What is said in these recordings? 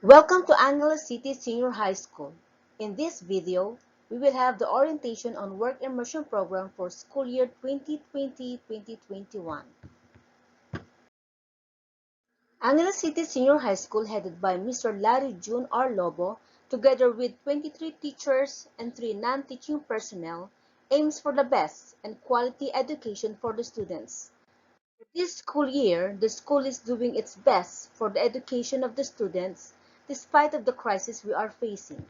Welcome to Angeles City Senior High School. In this video, we will have the orientation on work immersion program for school year 2020-2021. Angeles City Senior High School, headed by Mr. Larry June R. Lobo, together with 23 teachers and 3 non-teaching personnel, aims for the best and quality education for the students. This school year, the school is doing its best for the education of the students despite of the crisis we are facing.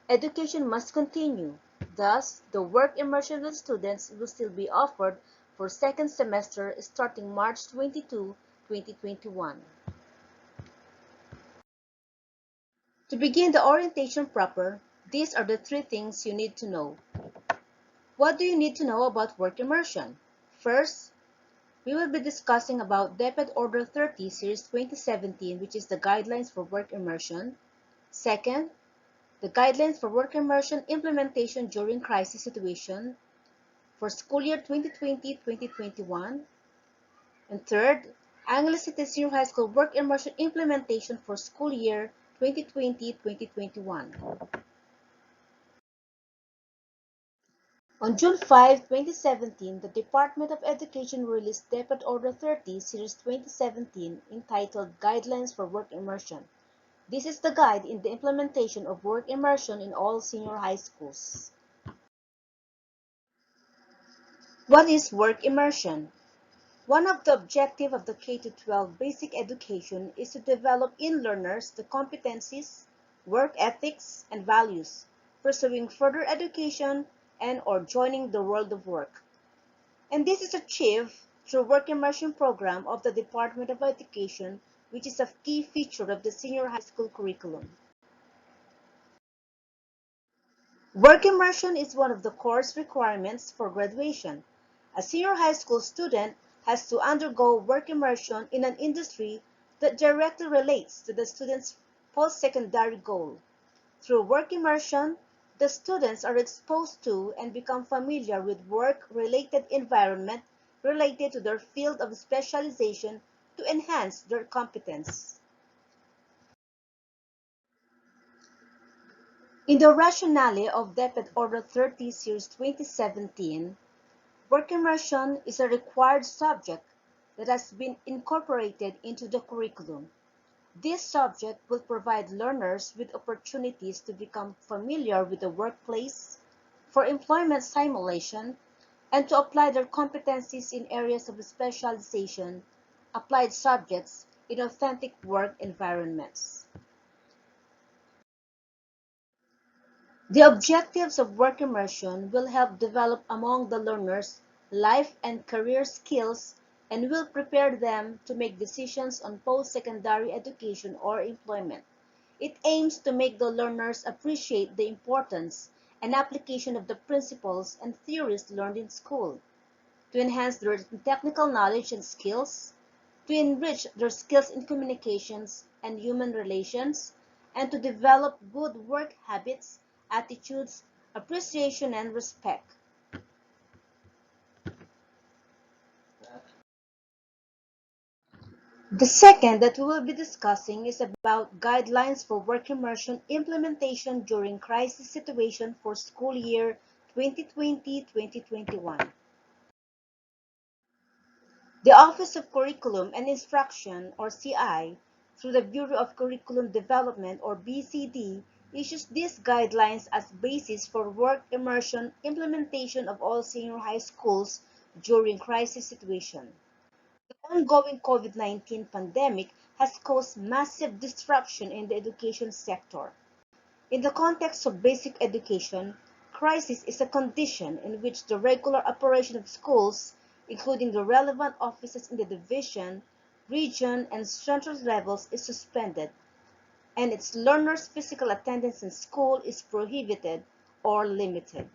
Education must continue. Thus, the work immersion of students will still be offered for second semester starting March 22, 2021. To begin the orientation proper, these are the 3 things you need to know. What do you need to know about work immersion? First, we will be discussing about DepEd Order 30 Series 2017, which is the guidelines for work immersion. Second, the guidelines for work immersion implementation during crisis situation for school year 2020-2021. And third, Angeles City Senior High School work immersion implementation for school year 2020-2021. On June 5, 2017, the Department of Education released DepEd Order 30, Series 2017, entitled Guidelines for Work Immersion. This is the guide in the implementation of work immersion in all senior high schools. What is work immersion? One of the objectives of the K-12 basic education is to develop in learners the competencies, work ethics, and values, pursuing further education and/or joining the world of work. And this is achieved through work immersion program of the Department of Education, which is a key feature of the senior high school curriculum. Work immersion is one of the course requirements for graduation. A senior high school student has to undergo work immersion in an industry that directly relates to the student's post-secondary goal. Through work immersion, the students are exposed to and become familiar with work-related environment related to their field of specialization to enhance their competence. In the rationale of DepEd Order 30 Series 2017, work immersion is a required subject that has been incorporated into the curriculum. This subject will provide learners with opportunities to become familiar with the workplace, for employment simulation, and to apply their competencies in areas of specialization, applied subjects in authentic work environments. The objectives of work immersion will help develop among the learners life and career skills and will prepare them to make decisions on post-secondary education or employment. It aims to make the learners appreciate the importance and application of the principles and theories learned in school, to enhance their technical knowledge and skills, to enrich their skills in communications and human relations, and to develop good work habits, attitudes, appreciation, and respect. The second that we will be discussing is about guidelines for work immersion implementation during crisis situation for school year 2020-2021. The Office of Curriculum and Instruction, or CI, through the Bureau of Curriculum Development, or BCD, issues these guidelines as basis for work immersion implementation of all senior high schools during crisis situation. The ongoing COVID-19 pandemic has caused massive disruption in the education sector. In the context of basic education, crisis is a condition in which the regular operation of schools, including the relevant offices in the division, region, and central levels, is suspended, and its learners' physical attendance in school is prohibited or limited.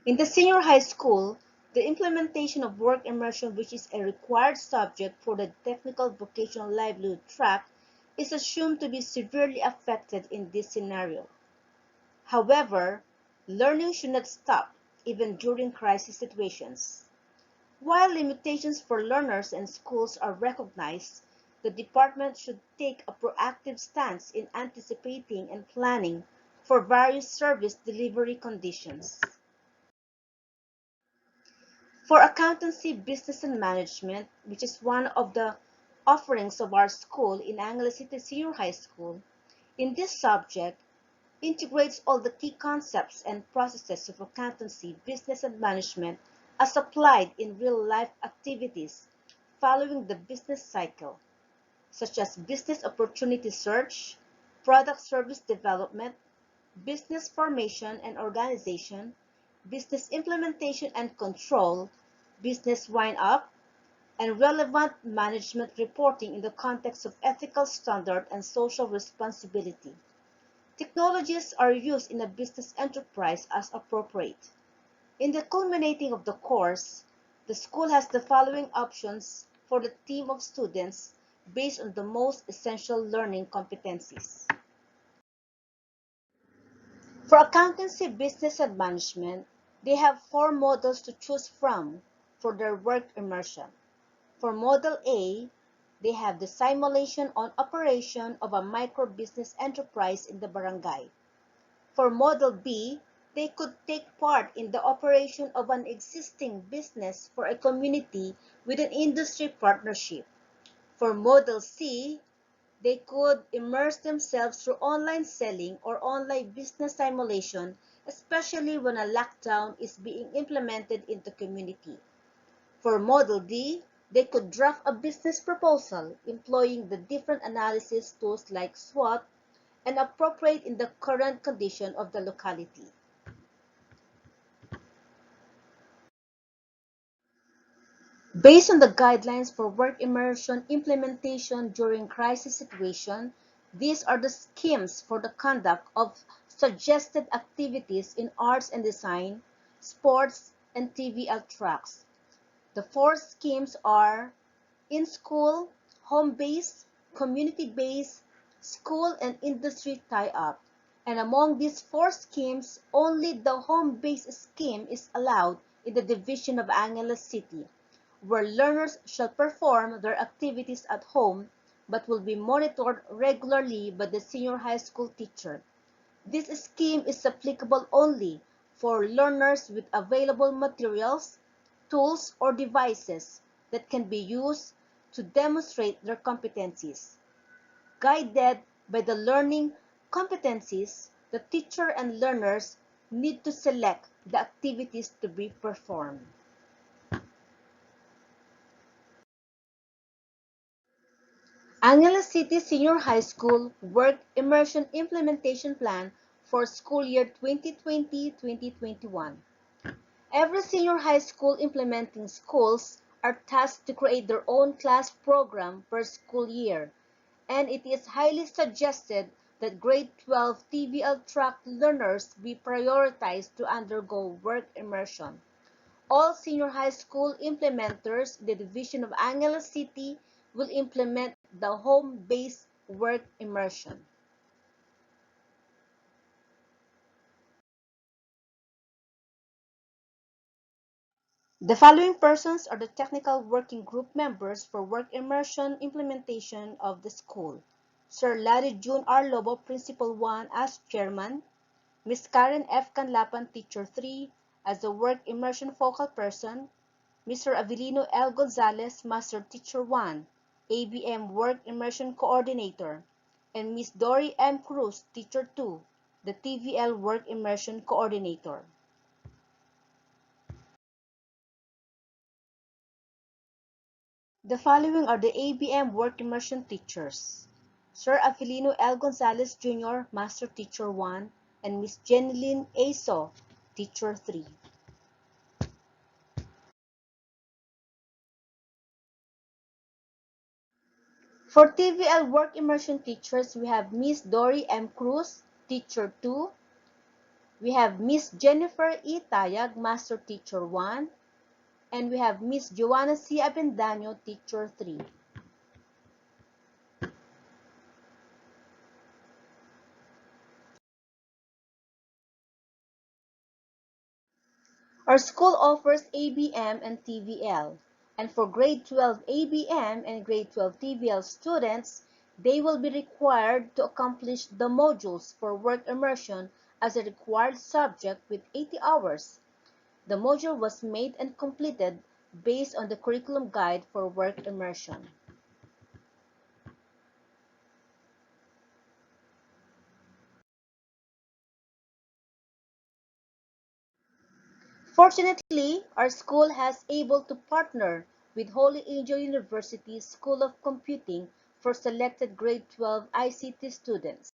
In the senior high school, the implementation of work immersion, which is a required subject for the technical vocational livelihood track, is assumed to be severely affected in this scenario. However, learning should not stop even during crisis situations. While limitations for learners and schools are recognized, the department should take a proactive stance in anticipating and planning for various service delivery conditions. For accountancy, business and management, which is one of the offerings of our school in Angeles City Senior High School, in this subject integrates all the key concepts and processes of accountancy, business and management as applied in real-life activities following the business cycle, such as business opportunity search, product service development, business formation and organization, business implementation and control, business wind-up, and relevant management reporting in the context of ethical standard and social responsibility. Technologies are used in a business enterprise as appropriate. In the culminating of the course, the school has the following options for the team of students based on the most essential learning competencies. For accountancy, business, and management, they have four models to choose from for their work immersion. For Model A, they have the simulation on operation of a micro-business enterprise in the barangay. For Model B, they could take part in the operation of an existing business for a community with an industry partnership. For Model C, they could immerse themselves through online selling or online business simulation, especially when a lockdown is being implemented in the community. For Model D, they could draft a business proposal employing the different analysis tools like SWOT and appropriate in the current condition of the locality. Based on the guidelines for work immersion implementation during crisis situation, these are the schemes for the conduct of suggested activities in arts and design, sports, and TVL tracks. The four schemes are in-school, home-based, community-based, school and industry tie-up. And among these four schemes, only the home-based scheme is allowed in the division of Angeles City, where learners shall perform their activities at home but will be monitored regularly by the senior high school teacher. This scheme is applicable only for learners with available materials, tools, or devices that can be used to demonstrate their competencies. Guided by the learning competencies, the teacher and learners need to select the activities to be performed. Angeles City Senior High School Work Immersion Implementation Plan for school year 2020-2021. Every senior high school implementing schools are tasked to create their own class program per school year, and it is highly suggested that grade 12 TVL track learners be prioritized to undergo work immersion. All senior high school implementers in the division of Angeles City will implement the home-based work immersion. The following persons are the technical working group members for work immersion implementation of the school. Sir Larry June R. Lobo, Principal 1 as Chairman, Ms. Karen F. Canlapan, Teacher 3 as the work immersion focal person, Mr. Avelino L. Gonzalez, Master Teacher 1, ABM Work Immersion Coordinator, and Ms. Dory M. Cruz, Teacher 2, the TVL Work Immersion Coordinator. The following are the ABM Work Immersion Teachers: Sir Avelino L. Gonzalez Jr., Master Teacher 1, and Ms. Jeneline A. So, Teacher 3. For TVL Work Immersion Teachers, we have Ms. Dory M. Cruz, Teacher 2. We have Ms. Jennifer E. Tayag, Master Teacher 1. And we have Ms. Joanna C. Abendaño, Teacher 3. Our school offers ABM and TVL. And for grade 12 ABM and grade 12 TBL students, they will be required to accomplish the modules for work immersion as a required subject with 80 hours. The module was made and completed based on the curriculum guide for work immersion. Fortunately, our school has able to partner with Holy Angel University School of Computing for selected grade 12 ICT students.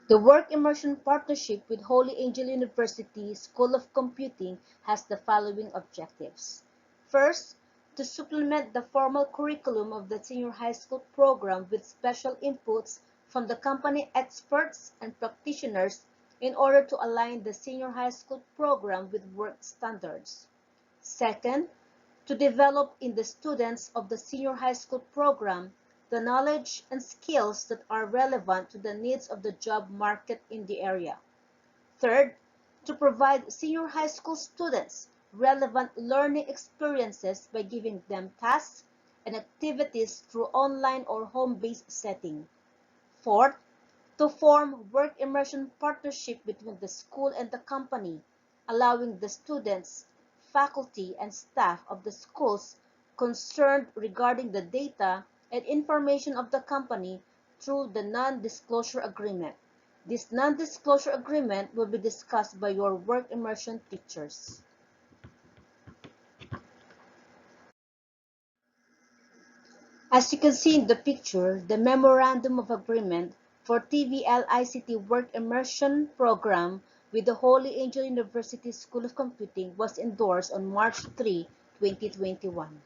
The Work Immersion Partnership with Holy Angel University School of Computing has the following objectives. First, to supplement the formal curriculum of the senior high school program with special inputs from the company experts and practitioners in order to align the senior high school program with work standards. Second, to develop in the students of the senior high school program the knowledge and skills that are relevant to the needs of the job market in the area. Third, to provide senior high school students relevant learning experiences by giving them tasks and activities through online or home-based setting. Fourth, to form work immersion partnership between the school and the company, allowing the students, faculty, and staff of the schools concerned regarding the data and information of the company through the non-disclosure agreement. This non-disclosure agreement will be discussed by your work immersion teachers. As you can see in the picture, the Memorandum of Agreement for TVL ICT Work Immersion Program with the Holy Angel University School of Computing was endorsed on March 3, 2021.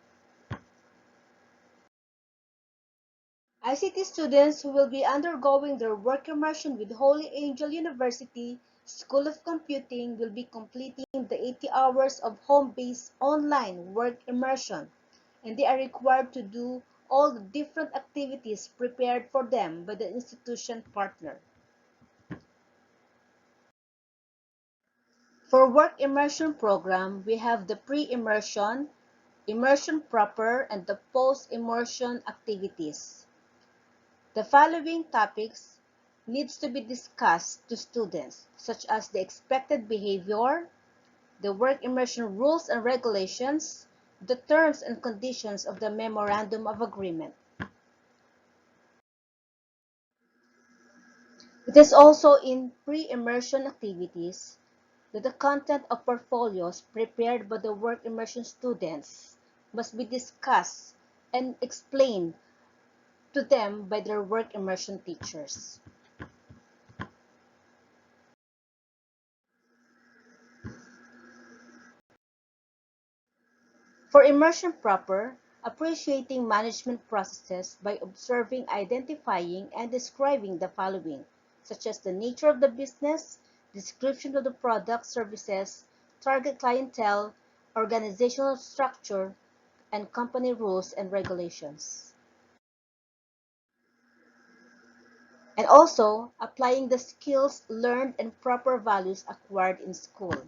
ICT students who will be undergoing their work immersion with Holy Angel University School of Computing will be completing the 80 hours of home-based online work immersion, and they are required to do all the different activities prepared for them by the institution partner. For work immersion program, we have the pre-immersion, immersion proper, and the post-immersion activities. The following topics needs to be discussed to students, such as the expected behavior, the work immersion rules and regulations, the terms and conditions of the Memorandum of Agreement. It is also in pre-immersion activities that the content of portfolios prepared by the work immersion students must be discussed and explained to them by their work immersion teachers. For immersion proper, appreciating management processes by observing, identifying, and describing the following, such as the nature of the business, description of the product, services, target clientele, organizational structure, and company rules and regulations. And also, applying the skills learned and proper values acquired in school.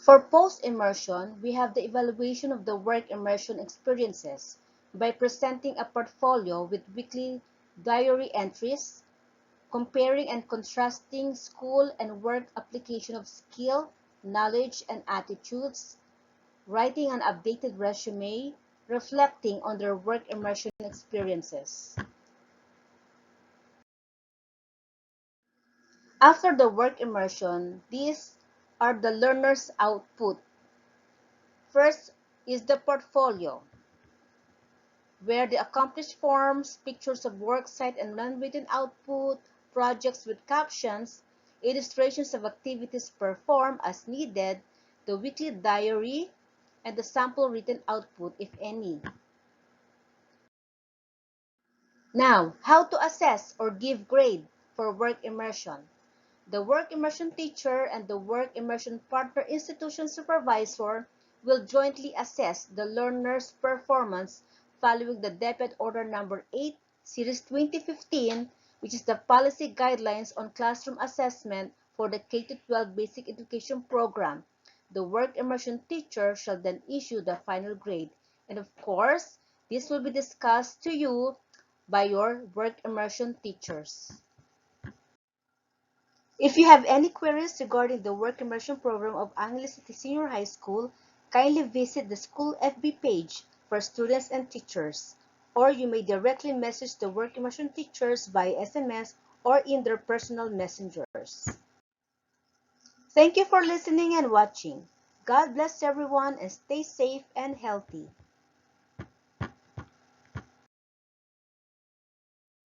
For post-immersion, we have the evaluation of the work immersion experiences by presenting a portfolio with weekly diary entries, comparing and contrasting school and work application of skill, knowledge, and attitudes, writing an updated resume, reflecting on their work immersion experiences. After the work immersion, these are the learner's output. First is the portfolio, where the accomplished forms, pictures of worksite and non-written output, projects with captions, illustrations of activities performed as needed, the weekly diary, and the sample written output, if any. Now, how to assess or give grade for work immersion. The work immersion teacher and the work immersion partner institution supervisor will jointly assess the learner's performance following the DepEd Order Number 8, Series 2015, which is the policy guidelines on classroom assessment for the K-12 basic education program, The work immersion teacher shall then issue the final grade. And of course, this will be discussed to you by your work immersion teachers. If you have any queries regarding the work immersion program of Angeles City Senior High School, kindly visit the school FB page for students and teachers, or you may directly message the work immersion teachers by SMS or in their personal messengers. Thank you for listening and watching. God bless everyone and stay safe and healthy.